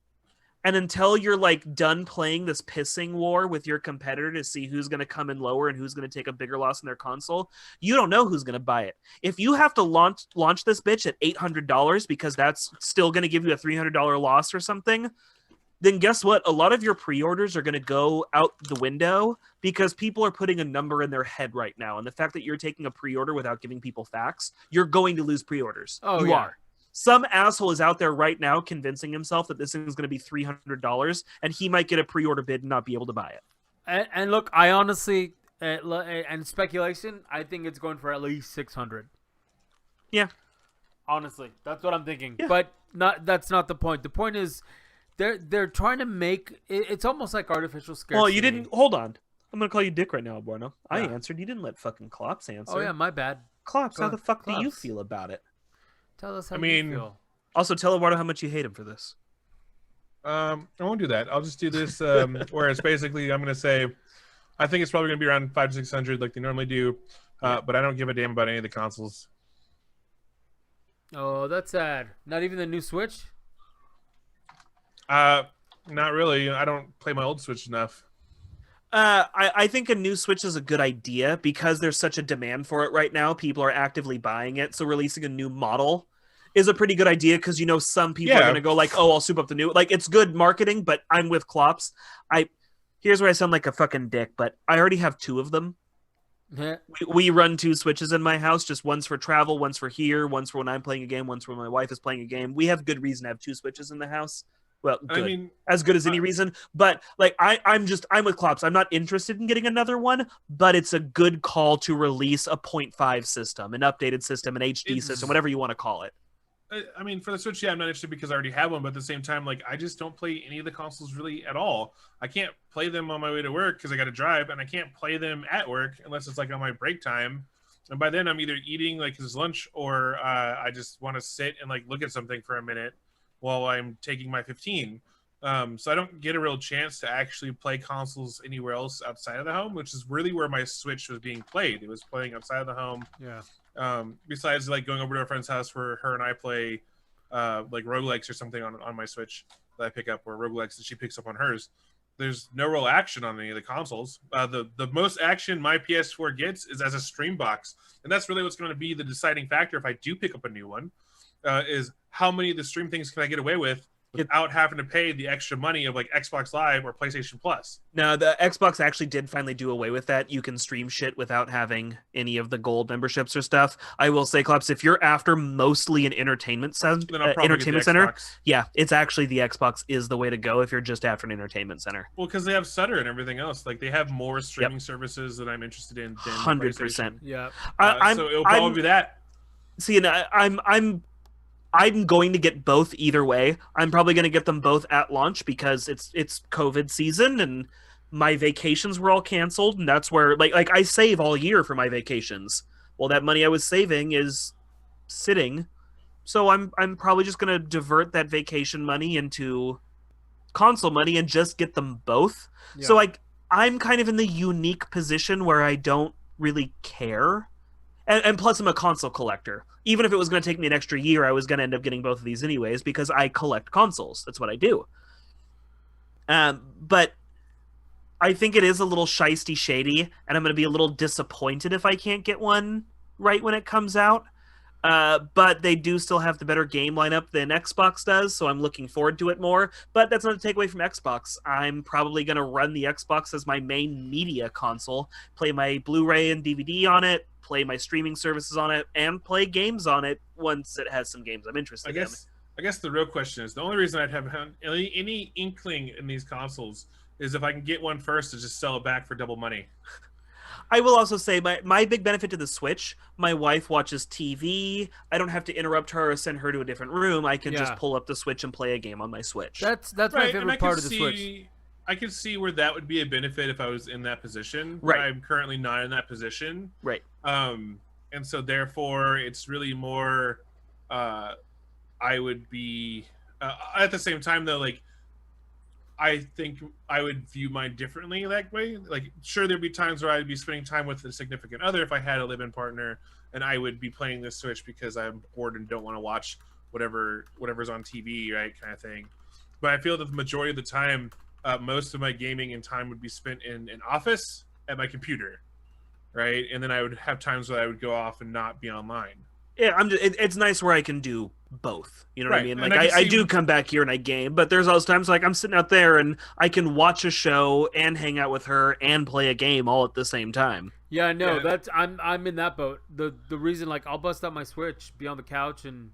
And until you're like done playing this pissing war with your competitor to see who's going to come in lower and who's going to take a bigger loss in their console, you don't know who's going to buy it. If you have to launch this bitch at $800 because that's still going to give you a $300 loss or something, then guess what? A lot of your pre-orders are going to go out the window because people are putting a number in their head right now. And the fact that you're taking a pre-order without giving people facts, you're going to lose pre-orders. You are. Some asshole is out there right now convincing himself that this thing is going to be $300, and he might get a pre-order bid and not be able to buy it. And look, I honestly, and speculation, I think it's going for at least 600. Yeah, honestly, that's what I'm thinking. Yeah. But that's not the point. The point is, they're trying to make it's almost like artificial scarcity. Well, you didn't. Hold on, I'm going to call you Dick right now, Borno. I answered. You didn't let fucking Klops answer. Oh yeah, my bad. Klops, how the fuck do you feel about it? Tell us how you feel. Also, tell Eduardo how much you hate him for this. I won't do that. I'll just do this where it's basically I'm going to say I think it's probably going to be around 500 to 600 like they normally do, but I don't give a damn about any of the consoles. Oh, that's sad. Not even the new Switch? Not really. I don't play my old Switch enough. I think a new Switch is a good idea because there's such a demand for it right now. People are actively buying it, so releasing a new model is a pretty good idea because you know some people are going to go like, "Oh, I'll soup up the new." Like it's good marketing, but I'm with Klops. Here's where I sound like a fucking dick, but I already have 2 of them. We run 2 Switches in my house, just one's for travel, one's for here, one's for when I'm playing a game, one's for when my wife is playing a game. We have good reason to have 2 Switches in the house. Well, good. I mean, as good as any reason. But like, I'm with Klops. I'm not interested in getting another one, but it's a good call to release a 0.5 system, an updated system, an HD system, whatever you want to call it. I mean, for the Switch, I'm not interested because I already have one. But at the same time, like, I just don't play any of the consoles really at all. I can't play them on my way to work because I got to drive, and I can't play them at work unless it's like on my break time. And by then, I'm either eating like his lunch or I just want to sit and like look at something for a minute while I'm taking my 15. So I don't get a real chance to actually play consoles anywhere else outside of the home, which is really where my Switch was being played. It was playing outside of the home. Yeah. Besides like going over to a friend's house where her and I play like roguelikes or something on my Switch that I pick up, or roguelikes that she picks up on hers. There's no real action on any of the consoles. The most action my PS4 gets is as a stream box. And that's really what's going to be the deciding factor if I do pick up a new one, is how many of the stream things can I get away with without having to pay the extra money of like Xbox Live or PlayStation Plus. No, the Xbox actually did finally do away with that. You can stream shit without having any of the gold memberships or stuff. I will say, Klops, if you're after mostly an entertainment center, yeah, it's actually the Xbox is the way to go if you're just after an entertainment center. Well, because they have Sutter and everything else. Like they have more streaming services that I'm interested in than 100%. Yeah. So it'll probably be that. See, and I'm going to get both either way. I'm probably going to get them both at launch because it's COVID season and my vacations were all canceled, and that's where like I save all year for my vacations. Well, that money I was saving is sitting, so I'm probably just going to divert that vacation money into console money and just get them both. Yeah. So like I'm kind of in the unique position where I don't really care. And plus, I'm a console collector. Even if it was going to take me an extra year, I was going to end up getting both of these anyways because I collect consoles. That's what I do. But I think it is a little shisty shady, and I'm going to be a little disappointed if I can't get one right when it comes out. But they do still have the better game lineup than Xbox does, so I'm looking forward to it more. But that's not a takeaway from Xbox. I'm probably going to run the Xbox as my main media console, play my Blu-ray and DVD on it, play my streaming services on it, and play games on it once it has some games I'm interested in. I guess the real question is, the only reason I'd have any inkling in these consoles is if I can get one first to just sell it back for double money. I will also say my big benefit to the Switch, my wife watches TV. I don't have to interrupt her or send her to a different room. I can just pull up the Switch and play a game on my Switch. That's my favorite part of the Switch. I can see where that would be a benefit if I was in that position. Right. I'm currently not in that position. Right. And so therefore it's really more I would be at the same time though, like I think I would view mine differently that way. Like, sure, there'd be times where I'd be spending time with a significant other if I had a live-in partner, and I would be playing this Switch because I'm bored and don't want to watch whatever's on TV, right, kind of thing. But I feel that the majority of the time, most of my gaming and time would be spent in an office at my computer, right? And then I would have times where I would go off and not be online. Yeah, it's nice where I can do both. You know what I mean? And Like I do come back here and I game, but there's also times like I'm sitting out there and I can watch a show and hang out with her and play a game all at the same time. Yeah, no, that's I'm in that boat. The reason, like, I'll bust out my Switch, be on the couch, and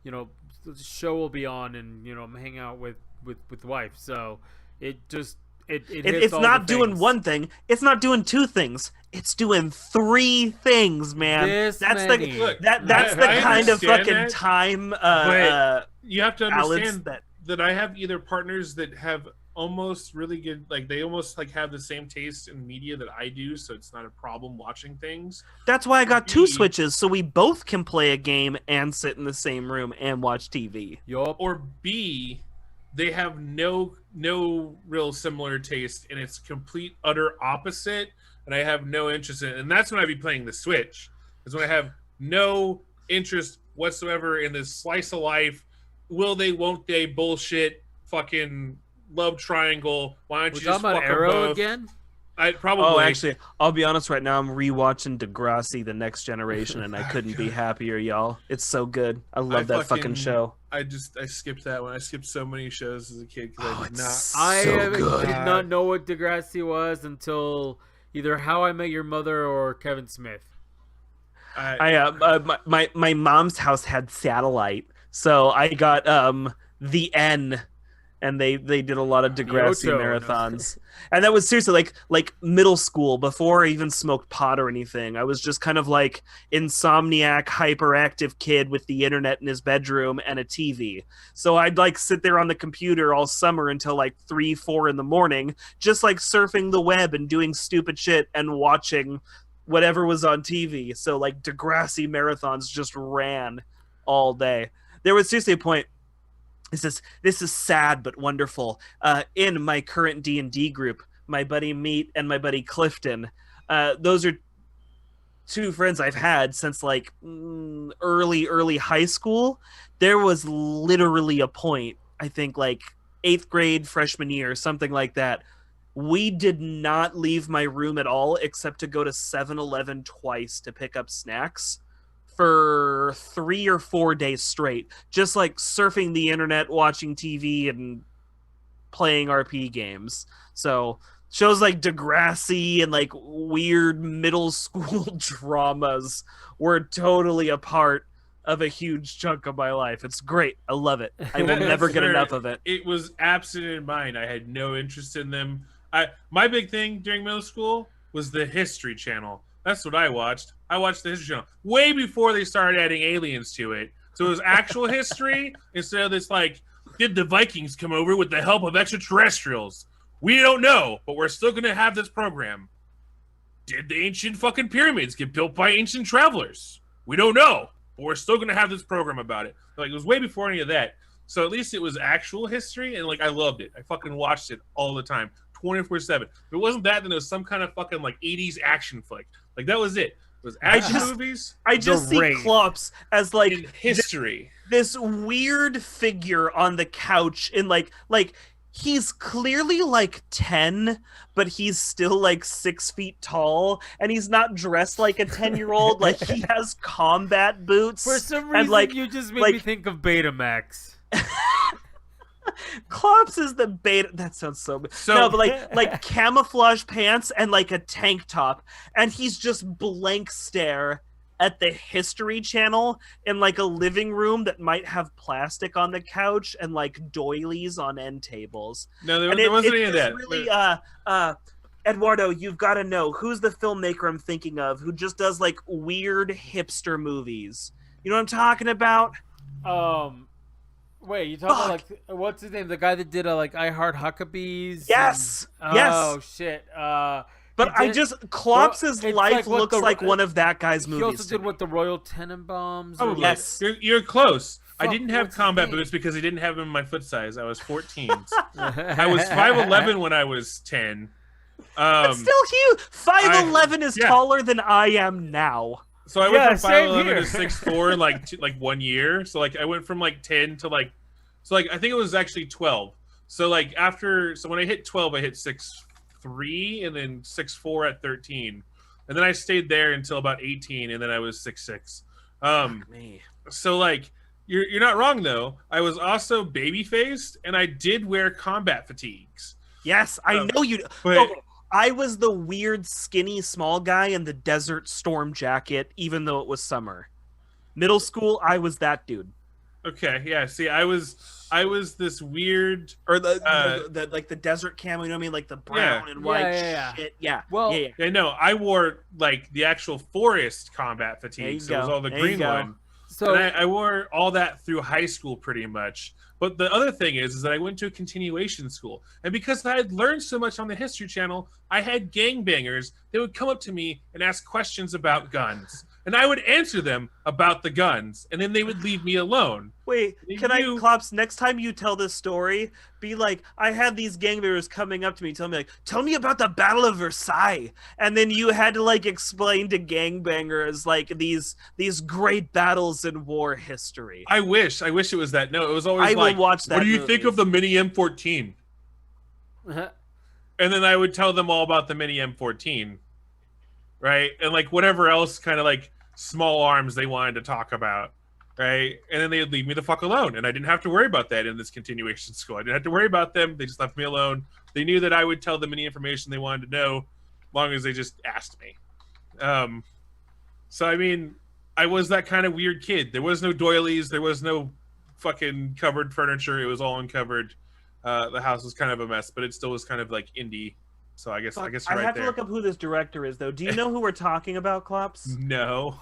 the show will be on, and I'm hanging out with the wife. So it just it's not doing one thing. It's not doing two things. It's doing three things, man. That's the kind of fucking time. But you have to understand that I have either partners that have almost really good, like they almost like have the same taste in media that I do, so it's not a problem watching things. That's why I got two Switches, so we both can play a game and sit in the same room and watch TV. Yup. Or B, they have no real similar taste, and it's complete utter opposite, and I have no interest in it. And that's when I'd be playing the Switch. Is when I have no interest whatsoever in this slice of life, will they, won't they bullshit fucking love triangle. Why don't you just fuck Arrow both? Again? I probably. Oh, actually, I'll be honest. Right now, I'm rewatching Degrassi: The Next Generation, and I couldn't be happier, y'all. It's so good. I love that fucking show. I skipped that one. I skipped so many shows as a kid because I did not know what Degrassi was until either How I Met Your Mother or Kevin Smith. My mom's house had satellite, so I got the N. And they did a lot of Degrassi marathons. And that was seriously like middle school, before I even smoked pot or anything. I was just kind of like insomniac, hyperactive kid with the internet in his bedroom and a TV. So I'd like sit there on the computer all summer until like 3-4 in the morning, just like surfing the web and doing stupid shit and watching whatever was on TV. So like Degrassi marathons just ran all day. There was seriously a point. This is sad but wonderful. In my current D&D group, my buddy Meat and my buddy Clifton, those are two friends I've had since like early high school. There was literally a point, I think like 8th grade, freshman year, something like that. We did not leave my room at all except to go to 7-Eleven twice to pick up snacks for 3 or 4 days straight, just like surfing the internet, watching TV, and playing RP games. So shows like Degrassi and like weird middle school dramas were totally a part of a huge chunk of my life. It's great. I love it. I will never get enough of it. It was absent in mine. I had no interest in them. My big thing during middle school was the History Channel. That's what I watched. I watched the History Channel way before they started adding aliens to it. So it was actual history instead of this, like, did the Vikings come over with the help of extraterrestrials? We don't know, but we're still going to have this program. Did the ancient fucking pyramids get built by ancient travelers? We don't know, but we're still going to have this program about it. Like, it was way before any of that. So at least it was actual history, and, like, I loved it. I fucking watched it all the time, 24/7. If it wasn't that, then it was some kind of fucking, like, 80s action flick. Like, that was it. It was action movies. I just see Klops as like in history. This weird figure on the couch in like he's clearly like 10, but he's still like 6 feet tall, and he's not dressed like a 10-year-old. Like he has combat boots. For some and, reason, like, you just made me think of Betamax. Klops is the beta. That sounds so bad. So- No, but like camouflage pants and like a tank top, and he's just blank stare at the History Channel in like a living room that might have plastic on the couch and like doilies on end tables. No, there, And there wasn't any of just that. really, Eduardo, you've got to know who's the filmmaker I'm thinking of who just does like weird hipster movies. You know what I'm talking about? Wait, you talking about like what's his name? The guy that did like I Heart Huckabees. Yes, and, yes. Oh shit. But he I did- just Klopps's It's life like what looks the- like one of that guy's He movies. also did what the Royal Tenenbaums. Oh, or, yes. You're close. I Fuck, didn't have what's his combat name? boots because I didn't have them in my foot size. I was 14. I was 5'11" when I was 10. That's still huge. 5'11" is yeah. taller than I am now. So I Yeah, went from same 5'11" here. to 6'4" in like 1 year. So like I went from like 10 to like, so like I think it was actually 12. So like so when I hit 12, I hit 6'3" and then 6'4" at 13, and then I stayed there until about 18, and then I was 6'6". Fuck me. So like you're not wrong though. I was also baby faced, and I did wear combat fatigues. Yes, I know you. But Okay, I was the weird, skinny, small guy in the Desert Storm jacket, even though it was summer. Middle school, I was that dude. okay, yeah. See, I was this weird. Or the like the desert camo, you know what I mean? Like the brown and white yeah. shit. Yeah. Well, yeah. Yeah, no, I wore like the actual forest combat There fatigue. you So it was go. all the There you green go. one. so And I wore all that through high school pretty much. But the other thing is that I went to a continuation school. And because I had learned so much on the History Channel, I had gangbangers that would come up to me and ask questions about guns. And I would answer them about the guns. And then they would leave me alone. Wait, You- can I, Klops, next time you tell this story, be like, I had these gangbangers coming up to me, tell me about the Battle of Versailles. And then you had to like explain to gangbangers like these great battles in war history. I wish it was that. No, it was always I will like, watch that what do you think movie. of the Mini M14? And then I would tell them all about the Mini M14, right? And like whatever else kind of like small arms they wanted to talk about, right? And then they would leave me the fuck alone. And I didn't have to worry about that in this continuation school. I didn't have to worry about them. They just left me alone. They knew that I would tell them any information they wanted to know, as long as they just asked me. So I mean, I was that kind of weird kid. There was no doilies. There was no fucking covered furniture. It was all uncovered. The house was kind of a mess, but it still was kind of like indie. So I guess Fuck, you're I right have there. to look up who this director is, though. Do you know who we're talking about, Klops? No.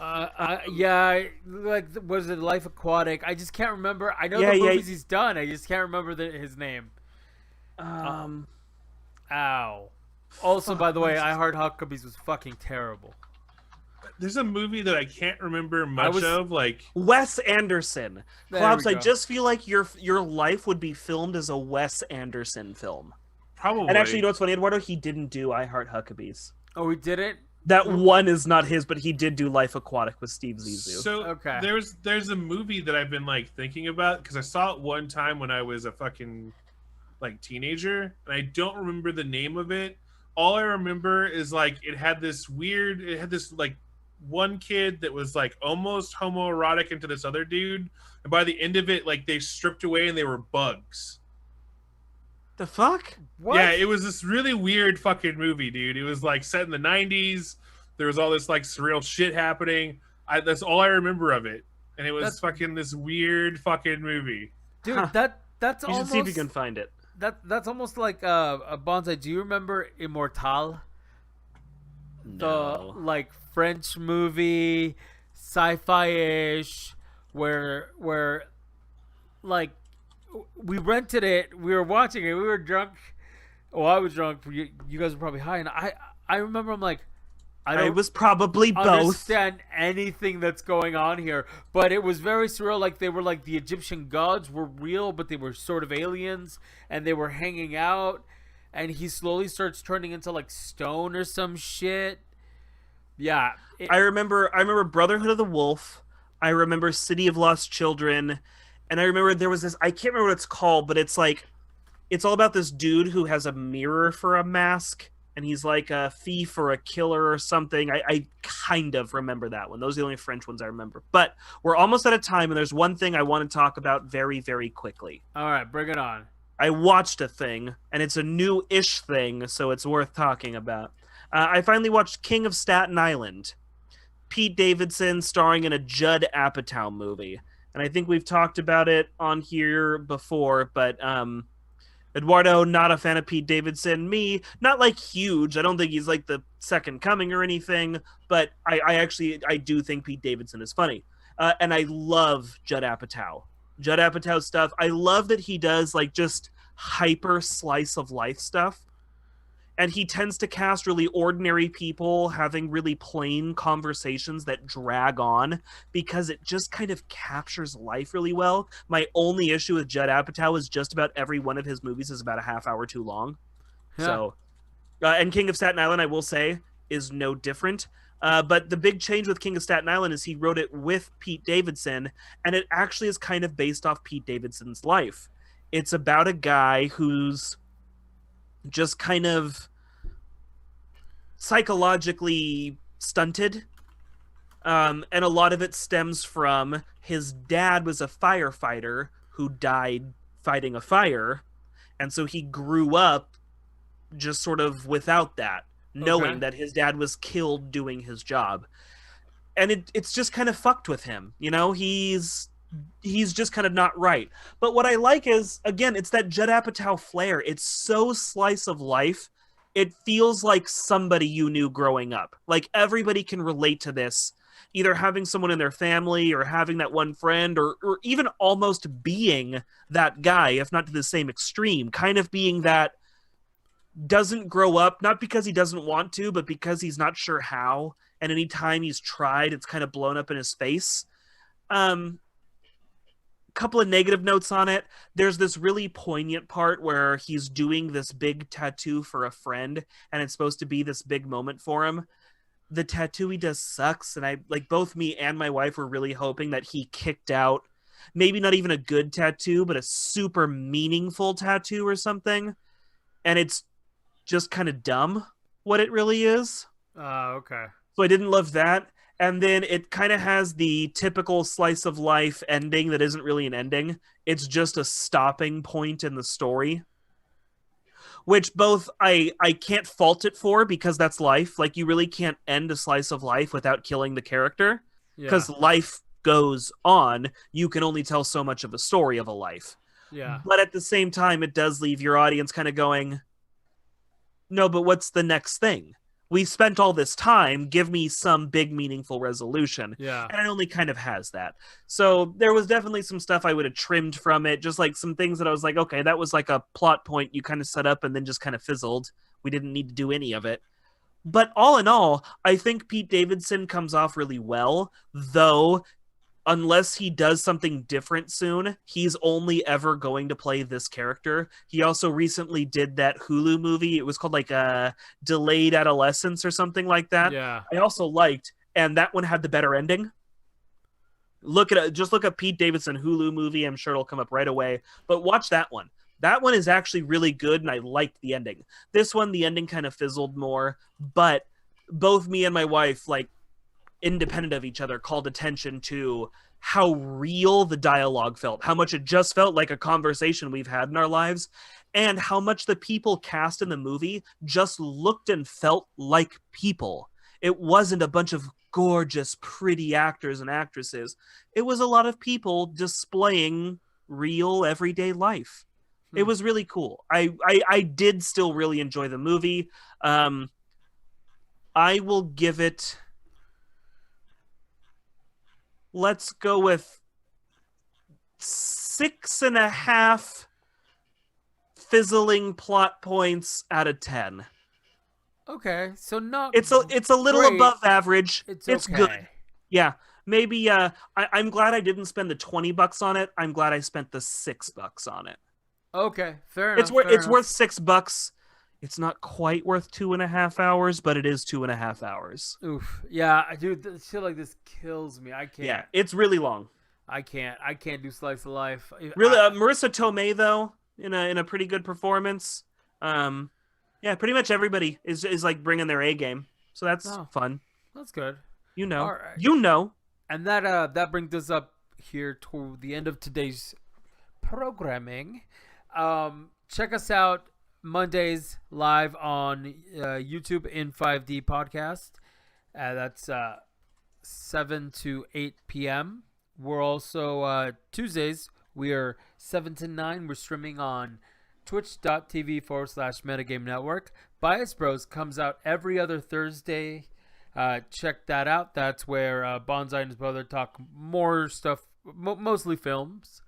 yeah, like was it Life Aquatic? I just can't remember. I know Yeah, the yeah. movies he's done. I just can't remember his name. Ow. Also, by the way, I Heart Huckabees was fucking terrible. There's a movie that I can't remember much of. Like, Wes Anderson. There Klops, we I go. just feel like your life would be filmed as a Wes Anderson film. probably. And actually, you know what's funny, Eduardo? He didn't do I Heart Huckabees. Oh, we did it. That one is not his, but he did do Life Aquatic with Steve Zissou. So Okay. there's a movie that I've been like thinking about because I saw it one time when I was a fucking like teenager, and I don't remember the name of it. All I remember is like it had this like one kid that was like almost homoerotic into this other dude, and by the end of it, like they stripped away and they were bugs. The fuck? What? Yeah, it was this really weird fucking movie, dude. It was like set in the 90s. There was all this like surreal shit happening. That's all I remember of it. And it was That's- fucking this weird fucking movie. Dude, Huh. that's You should almost see if you can find it. that's almost like a Bonsai. Do you remember Immortal? The like French movie, sci-fi-ish, where like we rented it, we were watching it, we were drunk. Well, I was drunk. You guys were probably high, and I remember I'm like, I I don't was probably both. understand anything that's going on here, but it was very surreal. Like they were like the Egyptian gods were real, but they were sort of aliens, and they were hanging out. And he slowly starts turning into like stone or some shit. Yeah, I remember Brotherhood of the Wolf. I remember City of Lost Children, and I remember there was this. I can't remember what it's called, but it's like it's all about this dude who has a mirror for a mask, and he's like a thief or a killer or something. I kind of remember that one. Those are the only French ones I remember. But we're almost out of time, and there's one thing I want to talk about very, very quickly. All right, bring it on. I watched a thing, and it's a new-ish thing, so it's worth talking about. I finally watched King of Staten Island. Pete Davidson starring in a Judd Apatow movie. And I think we've talked about it on here before, but Eduardo, not a fan of Pete Davidson. Me, not like huge. I don't think he's like the second coming or anything, but I do think Pete Davidson is funny. And I love Judd Apatow. Judd Apatow stuff. I love that he does like just hyper slice of life stuff. And he tends to cast really ordinary people having really plain conversations that drag on because it just kind of captures life really well. My only issue with Judd Apatow is just about every one of his movies is about a half hour too long. Yeah. So, and King of Staten Island, I will say, is no different. But the big change with King of Staten Island is he wrote it with Pete Davidson, and it actually is kind of based off Pete Davidson's life. It's about a guy who's just kind of psychologically stunted, and a lot of it stems from his dad was a firefighter who died fighting a fire, and so he grew up just sort of without that, knowing that his dad was killed doing his job, and it's just kind of fucked with him, you know. He's just kind of not right. But what I like is, again, it's that Judd Apatow flair. It's so slice of life. It feels like somebody you knew growing up. Like everybody can relate to this, either having someone in their family or having that one friend, or even almost being that guy, if not to the same extreme, kind of being that doesn't grow up, not because he doesn't want to, but because he's not sure how. And anytime he's tried, it's kind of blown up in his face. Couple of negative notes on it. There's this really poignant part where he's doing this big tattoo for a friend, and it's supposed to be this big moment for him. The tattoo he does sucks, and I like both me and my wife were really hoping that he kicked out maybe not even a good tattoo, but a super meaningful tattoo or something. And it's just kind of dumb what it really is. Okay. So I didn't love that. And then it kind of has the typical slice of life ending that isn't really an ending. It's just a stopping point in the story. Which both I can't fault it for, because that's life. Like, you really can't end a slice of life without killing the character. Because life goes on. You can only tell so much of a story of a life. Yeah. But at the same time, it does leave your audience kind of going, no, but what's the next thing? We spent all this time, give me some big meaningful resolution. Yeah. And it only kind of has that. So there was definitely some stuff I would have trimmed from it, just like some things that I was like, okay, that was like a plot point you kind of set up and then just kind of fizzled. We didn't need to do any of it. But all in all, I think Pete Davidson comes off really well, though unless he does something different soon, he's only ever going to play this character. He also recently did that Hulu movie. It was called like Delayed Adolescence or something like that. Yeah. I also liked, and that one had the better ending. Just look up Pete Davidson Hulu movie. I'm sure it'll come up right away. But watch that one. That one is actually really good, and I liked the ending. This one, the ending kind of fizzled more, but both me and my wife, like, independent of each other, called attention to how real the dialogue felt, how much it just felt like a conversation we've had in our lives, and how much the people cast in the movie just looked and felt like people. It wasn't a bunch of gorgeous, pretty actors and actresses. It was a lot of people displaying real, everyday life. It was really cool. I did still really enjoy the movie. I will give it... Let's go with 6.5 fizzling plot points out of 10. Okay, so not. It's a little great. above average. It's okay. good. Yeah, maybe. I'm glad I didn't spend the $20 on it. I'm glad I spent the $6 on it. Okay, fair enough. It's worth $6. It's not quite worth 2.5 hours, but it is 2.5 hours. Oof. Yeah, dude, shit like this kills me. I can't. Yeah, it's really long. I can't do slice of life. Really, Marissa Tomei, though, in a pretty good performance. Yeah, pretty much everybody is like bringing their A game, so that's fun. That's good. You know, All right. you know. And that brings us up here to the end of today's programming. Check us out Mondays live on YouTube in 5D podcast. That's 7 to 8 p.m. We're also Tuesdays. We are 7 to 9. We're streaming on twitch.tv/Metagame Network. Bias Bros comes out every other Thursday. Check that out. That's where Bonsai and his brother talk more stuff, mostly films.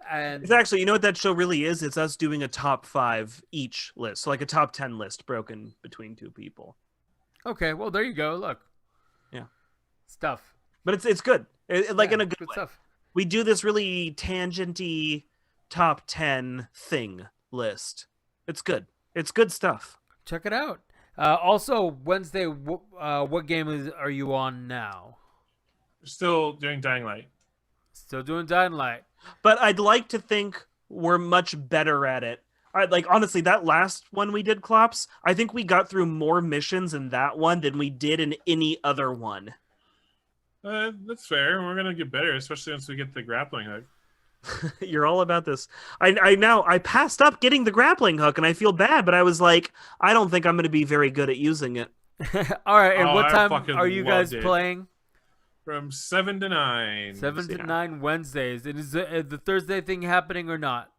And It's actually, you know what that show really is? It's us doing a top 5 each list, so like a top 10 list broken between 2 people. okay, well there you go. Look, Yeah. stuff. But it's good. Like Yeah, in a good way. stuff. We do this really tangenty top 10 thing list. It's good. It's good stuff. Check it out. Also, Wednesday, what game are you on now? Still doing Dying Light. Still doing Dying Light. But I'd like to think we're much better at it. Like, honestly, that last one we did, Klops, I think we got through more missions in that one than we did in any other one. That's fair. We're gonna get better, especially once we get the grappling hook. You're all about this. I passed up getting the grappling hook, and I feel bad, but I was like, I don't think I'm going to be very good at using it. All right, and Oh, what I time fucking are you guys loved it. playing? From 7 to 9. 7 to Yeah. 9 Wednesdays. And is the Thursday thing happening or not?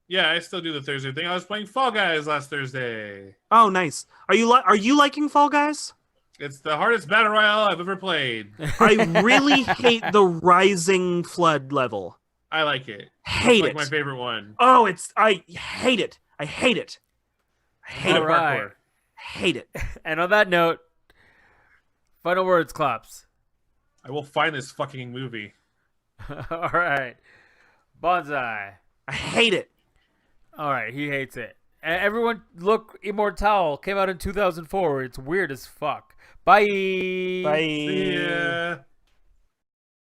Yeah, I still do the Thursday thing. I was playing Fall Guys last Thursday. Oh, nice. Are you liking Fall Guys? It's the hardest battle royale I've ever played. I really hate the Rising Flood level. I like it. Hate It's like it. my favorite one. Oh, I hate it. I hate it. I hate All it. right. Parkour. Hate it. And on that note, final words, Klops. I will find this fucking movie. All right. Bonsai. I hate it. All right, he hates it. Everyone, look, Immortal came out in 2004. It's weird as fuck. Bye. Bye. See ya.